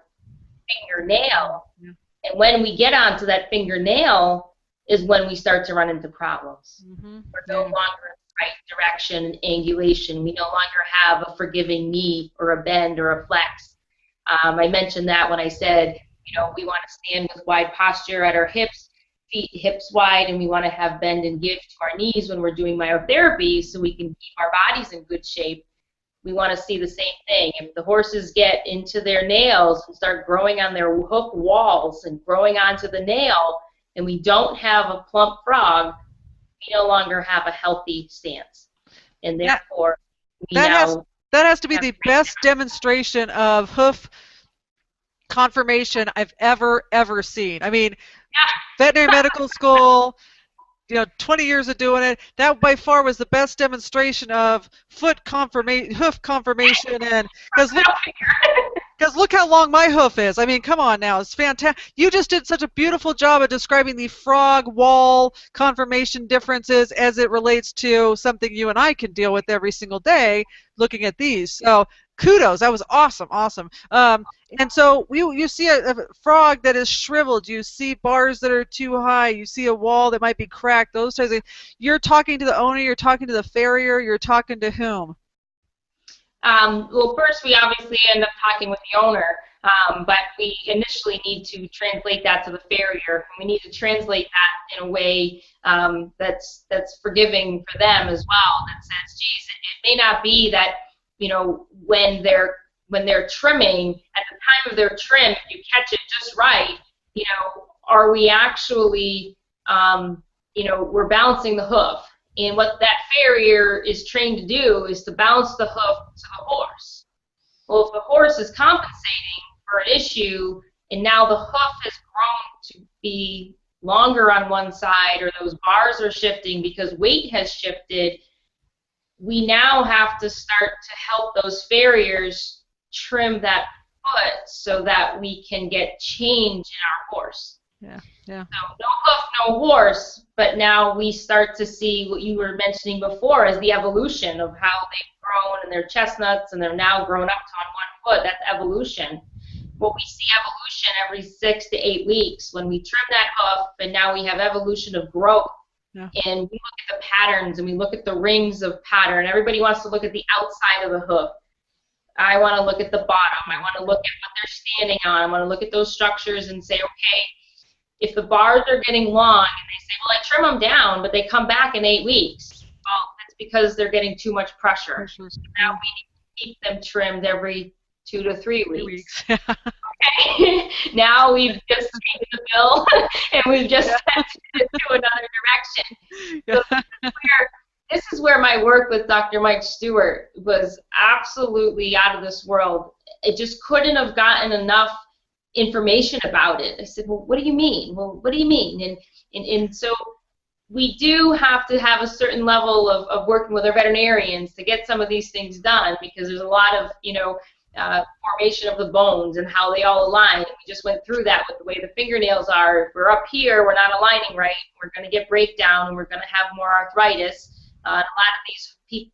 fingernail. Yeah. And when we get onto that fingernail is when we start to run into problems. We're no longer right direction and angulation. We no longer have a forgiving knee or a bend or a flex. I mentioned that when I said, we want to stand with wide posture at our hips, feet hips wide, and we want to have bend and give to our knees when we're doing myotherapy so we can keep our bodies in good shape. We want to see the same thing. If the horses get into their nails and start growing on their hoof walls and growing onto the nail, and we don't have a plump frog, we no longer have a healthy stance, and therefore that has to be the best demonstration of hoof conformation I've ever seen. I mean, veterinary medical school, 20 years of doing it. That by far was the best demonstration of hoof conformation, and because look how long my hoof is. I mean, come on now, it's fantastic. You just did such a beautiful job of describing the frog wall conformation differences as it relates to something you and I can deal with every single day looking at these. So kudos, that was awesome. And so you see a frog that is shriveled, you see bars that are too high, you see a wall that might be cracked, those types of things. You're talking to the owner, you're talking to the farrier, you're talking to whom? Well, first we obviously end up talking with the owner, but we initially need to translate that to the farrier. We need to translate that in a way that's forgiving for them as well. That says, geez, it may not be that when they're trimming, at the time of their trim, if you catch it just right, are we actually we're balancing the hoof. And what that farrier is trained to do is to bounce the hoof to the horse. Well, if the horse is compensating for an issue and now the hoof has grown to be longer on one side, or those bars are shifting because weight has shifted, we now have to start to help those farriers trim that foot so that we can get change in our horse. Yeah. So no hoof, no horse, but now we start to see what you were mentioning before as the evolution of how they've grown, and they're chestnuts and they're now grown up to on one foot. That's evolution. Well, we see evolution every 6 to 8 weeks when we trim that hoof, and now we have evolution of growth. Yeah. And we look at the patterns and we look at the rings of pattern. Everybody wants to look at the outside of the hoof. I want to look at the bottom. I want to look at what they're standing on. I want to look at those structures and say, okay, if the bars are getting long and they say, well, I trim them down, but they come back in 8 weeks, well, that's because they're getting too much pressure. So now we need to keep them trimmed every 2 to 3 weeks. Okay. Now we've just taken the bill and we've just sent it to another direction. So this is where my work with Dr. Mike Stewart was absolutely out of this world. It just couldn't have gotten enough information about it. I said, well, what do you mean? Well, what do you mean? And so we do have to have a certain level of working with our veterinarians to get some of these things done, because there's a lot of, formation of the bones and how they all align. And we just went through that with the way the fingernails are. If we're up here, we're not aligning right. We're going to get breakdown, and we're going to have more arthritis. And a lot of these feet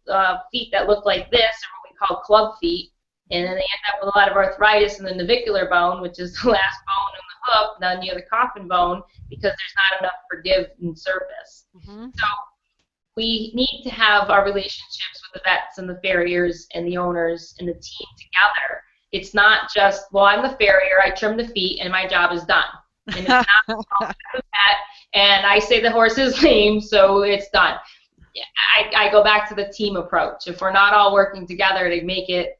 that look like this are what we call club feet, and then they end up with a lot of arthritis in the navicular bone, which is the last bone in the hoof, down near the coffin bone, because there's not enough forgive and surface. So we need to have our relationships with the vets and the farriers and the owners and the team together. It's not just, well, I'm the farrier, I trim the feet, and my job is done. And it's not, well, I'm the vet, and I say the horse is lame, so it's done. I go back to the team approach. If we're not all working together to make it,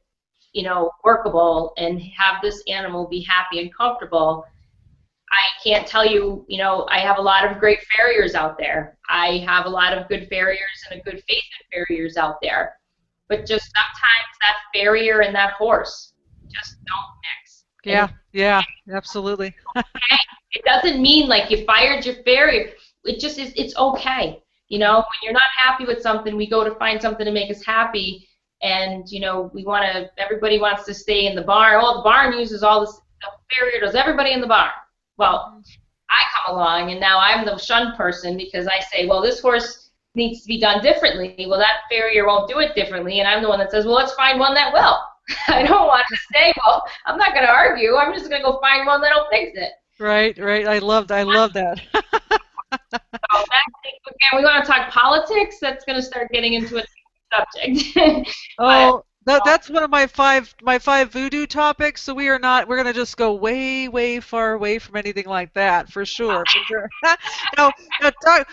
you know, workable and have this animal be happy and comfortable, I can't tell you, you know, I have a lot of great farriers out there. I have a lot of good farriers and a good faith in farriers out there. But just sometimes that farrier and that horse just don't mix. Yeah, absolutely. Okay? It doesn't mean like you fired your farrier. It just is, it's okay. You know, when you're not happy with something, we go to find something to make us happy. And, you know, we want to, everybody wants to stay in the barn. Oh, the barn uses all this, the farrier does everybody in the barn. Well, I come along, and now I'm the shunned person because I say, well, this horse needs to be done differently. Well, that farrier won't do it differently, and I'm the one that says, well, let's find one that will. I don't want to say, well, I'm not going to argue. I'm just going to go find one that'll fix it. Right. I love that. So again, we want to talk politics. That's going to start getting into a subject. Oh, that's one of my five voodoo topics. So we're going to just go way far away from anything like that for sure. No,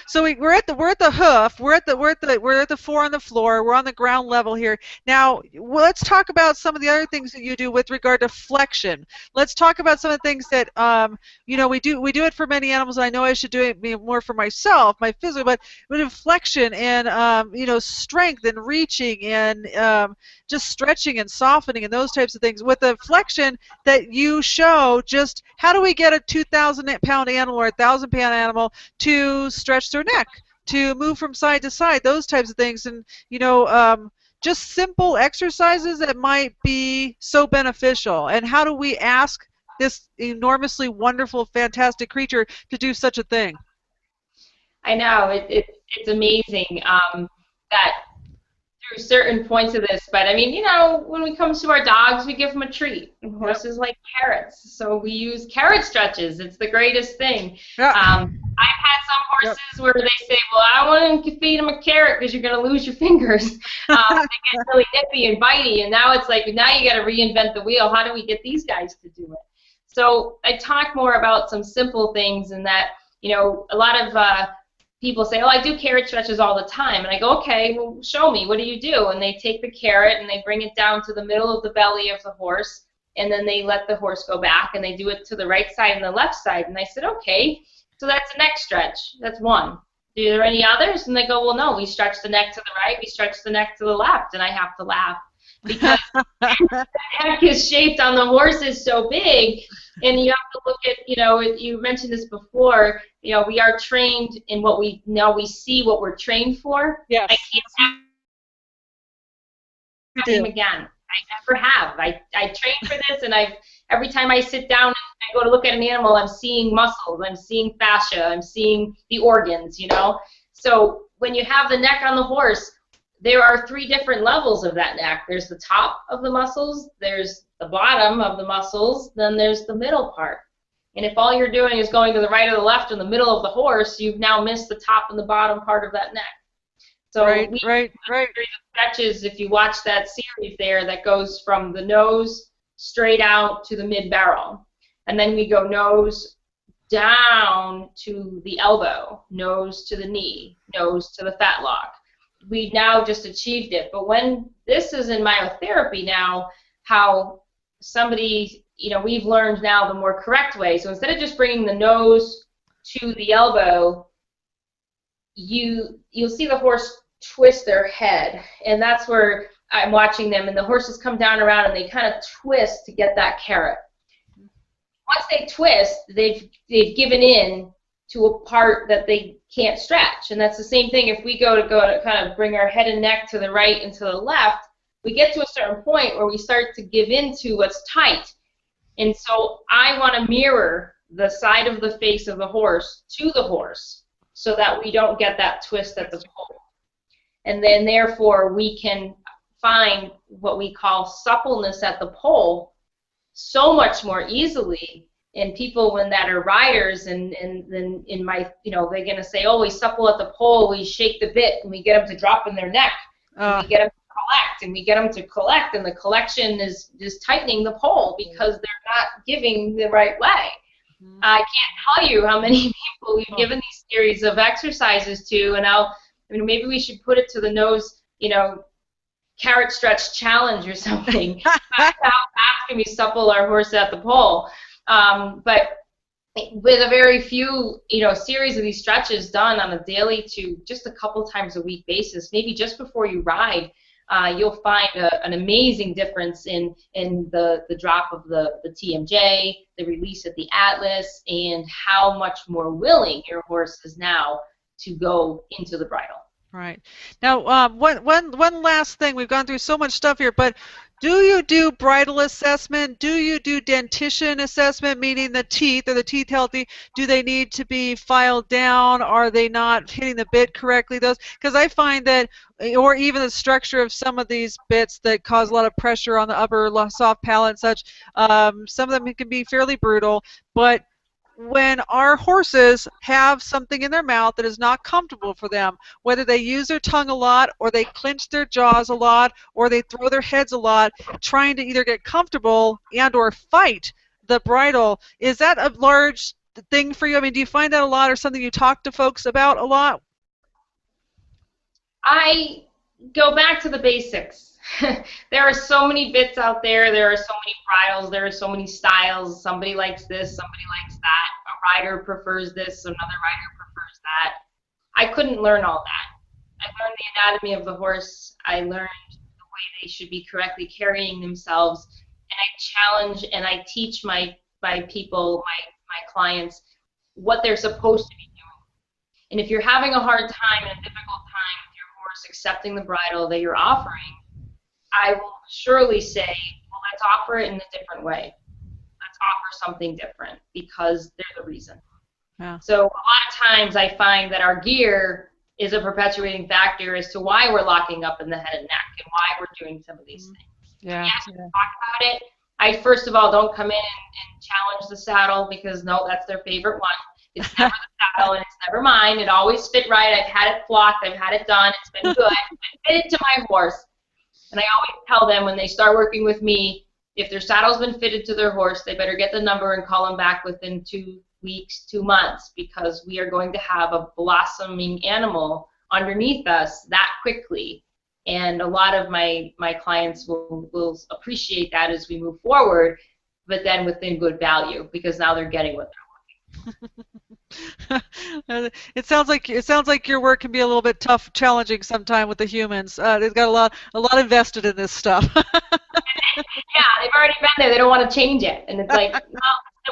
so we're at the hoof. We're at the four on the floor. We're on the ground level here. Now let's talk about some of the other things that you do with regard to flexion. Let's talk about some of the things that you know, we do it for many animals. And I know I should do it more for myself, my physical, but with flexion and you know, strength and reaching and just stretching and softening and those types of things. With the flexion that you show, just how do we get a 2,000-pound animal or a 1,000-pound animal to stretch their neck, to move from side to side, those types of things, and you know, just simple exercises that might be so beneficial. And how do we ask this enormously wonderful, fantastic creature to do such a thing? I know it's amazing that through certain points of this, but I mean, you know, when we come to our dogs, we give them a treat. And horses like carrots, so we use carrot stretches. It's the greatest thing. I've had some horses where they say, well, I want to feed them a carrot because you're going to lose your fingers. They get really nippy and bitey, and now it's like, now you got to reinvent the wheel. How do we get these guys to do it? So I talk more about some simple things, and that, you know, a lot of people say, oh, I do carrot stretches all the time. And I go, okay, well, show me. What do you do? And they take the carrot and they bring it down to the middle of the belly of the horse, and then they let the horse go back, and they do it to the right side and the left side. And I said, okay, so that's a neck stretch. That's one. Are there any others? And they go, well, no, we stretch the neck to the right, we stretch the neck to the left. And I have to laugh because the neck is shaped on the horse is so big. And you have to look at, you know, you mentioned this before, you know, we are trained in what we know, we see what we're trained for. Yes. I can't have him again. I never have. I trained for this, and every time I sit down and I go to look at an animal, I'm seeing muscles, I'm seeing fascia, I'm seeing the organs, you know. So when you have the neck on the horse, there are 3 different levels of that neck. There's the top of the muscles, there's the bottom of the muscles, then there's the middle part. And if all you're doing is going to the right or the left in the middle of the horse, you've now missed the top and the bottom part of that neck. So right. Stretches, if you watch that series there, that goes from the nose straight out to the mid-barrel. And then we go nose down to the elbow, nose to the knee, nose to the fetlock. We've now just achieved it. But when this is in myotherapy now, how somebody, you know, we've learned now the more correct way. So instead of just bringing the nose to the elbow, you'll see the horse twist their head. And that's where I'm watching them, and the horses come down around and they kind of twist to get that carrot. Once they twist, they've given in to a part that they can't stretch. And that's the same thing if we go to kind of bring our head and neck to the right and to the left. we get to a certain point where we start to give into what's tight. And so I want to mirror the side of the face of the horse to the horse so that we don't get that twist at the pole. And then therefore we can find what we call suppleness at the pole so much more easily. And people when that are riders and then in my, you know, they're going to say, oh, we supple at the pole, we shake the bit and we get them to drop in their neck. And we get them to collect and we get them to collect, and the collection is tightening the pole because they're not giving the right way. I can't tell you how many people we've given these series of exercises to, and maybe we should put it to the nose, you know, carrot stretch challenge or something. How fast can we supple our horse at the pole? But with a very few, you know, series of these stretches done on a daily to just a couple times a week basis, maybe just before you ride, you'll find an amazing difference in the drop of the TMJ, the release of the atlas, and how much more willing your horse is now to go into the bridle. Right. Now, one last thing. We've gone through so much stuff here, but do you do bridle assessment? Do you do dentition assessment, meaning the teeth, are the teeth healthy? Do they need to be filed down? Are they not hitting the bit correctly? Those, because I find that, or even the structure of some of these bits that cause a lot of pressure on the upper soft palate and such, some of them can be fairly brutal, but when our horses have something in their mouth that is not comfortable for them, whether they use their tongue a lot or they clench their jaws a lot or they throw their heads a lot, trying to either get comfortable and or fight the bridle, is that a large thing for you? I mean, do you find that a lot or something you talk to folks about a lot? I go back to the basics. There are so many bits out there. There are so many bridles. There are so many styles. Somebody likes this. Somebody likes that. A rider prefers this. Another rider prefers that. I couldn't learn all that. I learned the anatomy of the horse. I learned the way they should be correctly carrying themselves. And I challenge and I teach my people, my clients, what they're supposed to be doing. And if you're having a hard time and a difficult time with your horse accepting the bridle that you're offering, I will surely say, well, let's offer it in a different way. Let's offer something different because they're the reason. Yeah. So a lot of times I find that our gear is a perpetuating factor as to why we're locking up in the head and neck and why we're doing some of these things. Yeah. Yes, we talk about it. I first of all don't come in and challenge the saddle because no, that's their favorite one. It's never the saddle and it's never mine. It always fit right. I've had it flocked. I've had it done. It's been good. It's been fitted to my horse. And I always tell them when they start working with me, if their saddle's been fitted to their horse, they better get the number and call them back within 2 weeks, 2 months, because we are going to have a blossoming animal underneath us that quickly. And a lot of my clients will appreciate that as we move forward, but then within good value, because now they're getting what they're looking. It sounds like your work can be a little bit tough, challenging sometime with the humans. They've got a lot invested in this stuff. Yeah, they've already been there. They don't want to change it, and it's like, well,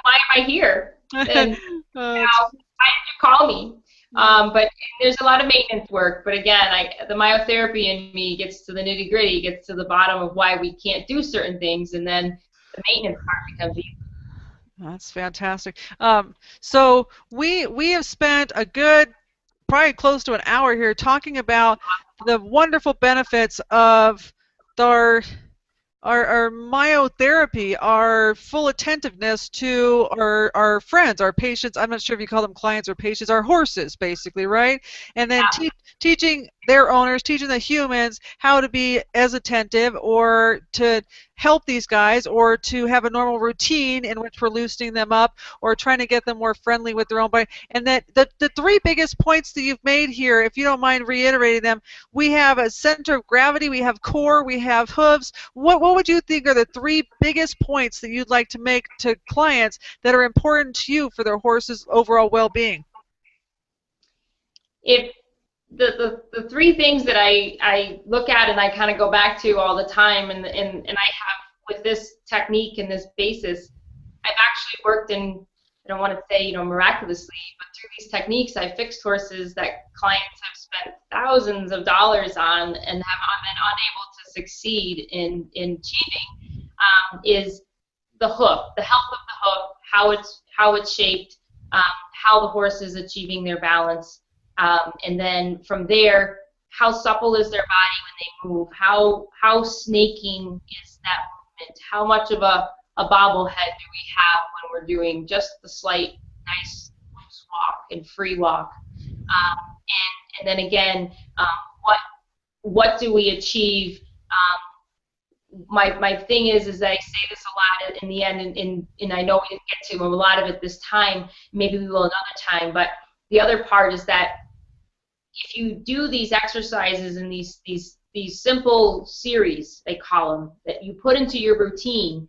why am I here? And why did you call me? But there's a lot of maintenance work. But again, the myotherapy in me gets to the nitty gritty, gets to the bottom of why we can't do certain things, and then the maintenance part becomes easy. That's fantastic. So we have spent a good, probably close to an hour here talking about the wonderful benefits of our myotherapy, our full attentiveness to our friends, our patients. I'm not sure if you call them clients or patients, our horses, basically, right? And then teaching their owners, teaching the humans how to be as attentive or to help these guys or to have a normal routine in which we're loosening them up or trying to get them more friendly with their own body. And that the three biggest points that you've made here, if you don't mind reiterating them, we have a center of gravity, we have core, we have hooves. What would you think are the three biggest points that you'd like to make to clients that are important to you for their horse's overall well-being? If the three things that I look at and I kind of go back to all the time, and I have with this technique and this basis, I've actually worked in, I don't want to say, miraculously, but through these techniques, I've fixed horses that clients have spent thousands of dollars on and have been unable to succeed in achieving is the hoof, the health of the hoof, how it's shaped, how the horse is achieving their balance, and then from there, how supple is their body when they move, how snaking is that movement, how much of a bobblehead do we have when we're doing just the slight, nice loose walk and free walk, and then again, what do we achieve? My thing is that I say this a lot in the end, and I know we didn't get to a lot of it this time. Maybe we will another time. But the other part is that if you do these exercises and these simple series, they call them, that you put into your routine,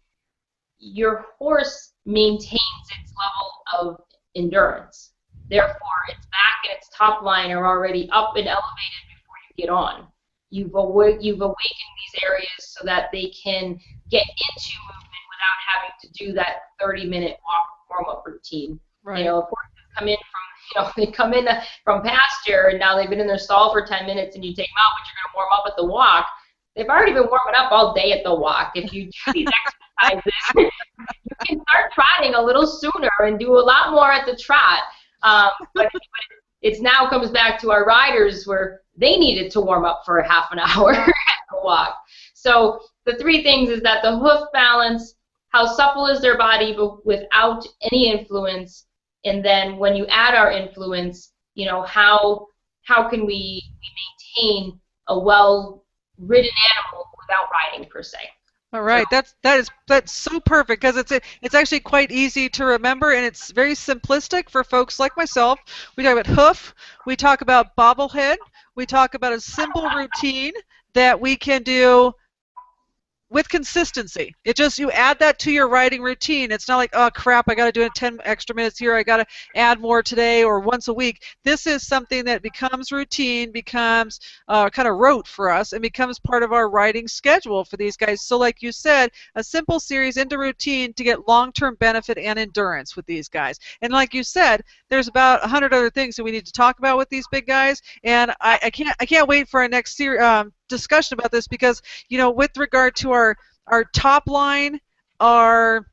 your horse maintains its level of endurance. Therefore, its back and its top line are already up and elevated before you get on. You've awakened these areas so that they can get into movement without having to do that 30-minute warm-up routine. Right. You know, if horses come in they come in from pasture and now they've been in their stall for 10 minutes and you take them out, but you're going to warm up at the walk. They've already been warming up all day at the walk. If you do these exercises, you can start trotting a little sooner and do a lot more at the trot. But it now comes back to our riders where they needed to warm up for a half an hour at the walk. So the three things is that the hoof balance, how supple is their body but without any influence, and then when you add our influence, you know, how can we maintain a well-ridden animal without riding per se? All right, that's so perfect because it's actually quite easy to remember and it's very simplistic for folks like myself. We talk about hoof, we talk about bobblehead, we talk about a simple routine that we can do with consistency. It just, you add that to your riding routine. It's not like, oh crap, I got to do it 10 extra minutes here, I got to add more today or once a week. This is something that becomes routine, becomes kind of rote for us, and becomes part of our riding schedule for these guys. So like you said, a simple series into routine to get long-term benefit and endurance with these guys. And like you said, there's about 100 other things that we need to talk about with these big guys, and I can't wait for our next discussion about this because, you know, with regard to our top line, our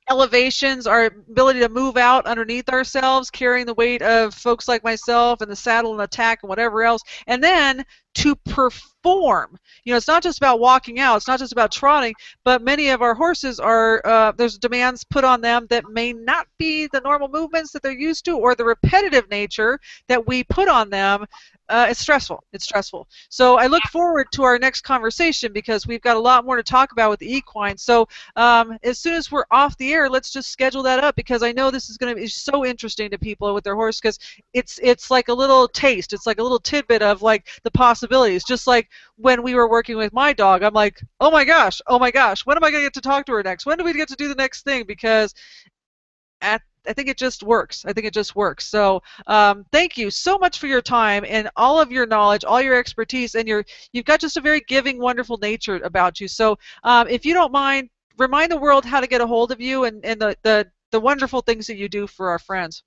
elevations, our ability to move out underneath ourselves, carrying the weight of folks like myself and the saddle and attack and whatever else, and then to perform. You know, it's not just about walking out, it's not just about trotting, but many of our horses are, there's demands put on them that may not be the normal movements that they're used to, or the repetitive nature that we put on them. It's stressful. It's stressful. So I look forward to our next conversation because we've got a lot more to talk about with the equine. So as soon as we're off the air, let's just schedule that up because I know this is going to be so interesting to people with their horse because it's like a little taste. It's like a little tidbit of like the possibilities. Just like when we were working with my dog, I'm like, oh my gosh, when am I going to get to talk to her next? When do we get to do the next thing? Because I think it just works. I think it just works. So thank you so much for your time and all of your knowledge, all your expertise, and you've got just a very giving, wonderful nature about you. So if you don't mind, remind the world how to get a hold of you and the wonderful things that you do for our friends.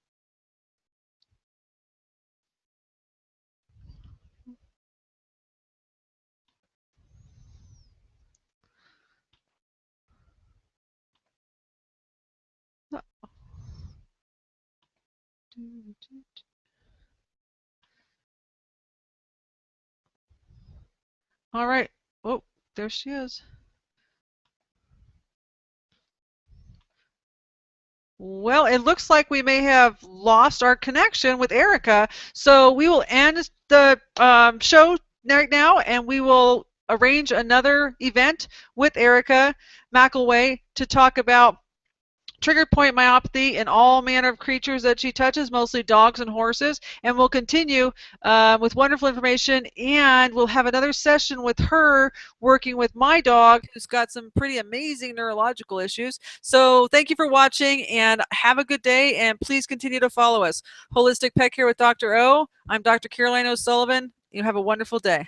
All right. Oh, there she is. Well, it looks like we may have lost our connection with Erika, so we will end the show right now, and we will arrange another event with Erika McElway to talk about trigger point myopathy in all manner of creatures that she touches, mostly dogs and horses, and we'll continue with wonderful information, and we'll have another session with her working with my dog who's got some pretty amazing neurological issues. So thank you for watching and have a good day, and please continue to follow us. Holistic Pet Care with Dr. O. I'm Dr. Caroline O'Sullivan. You have a wonderful day.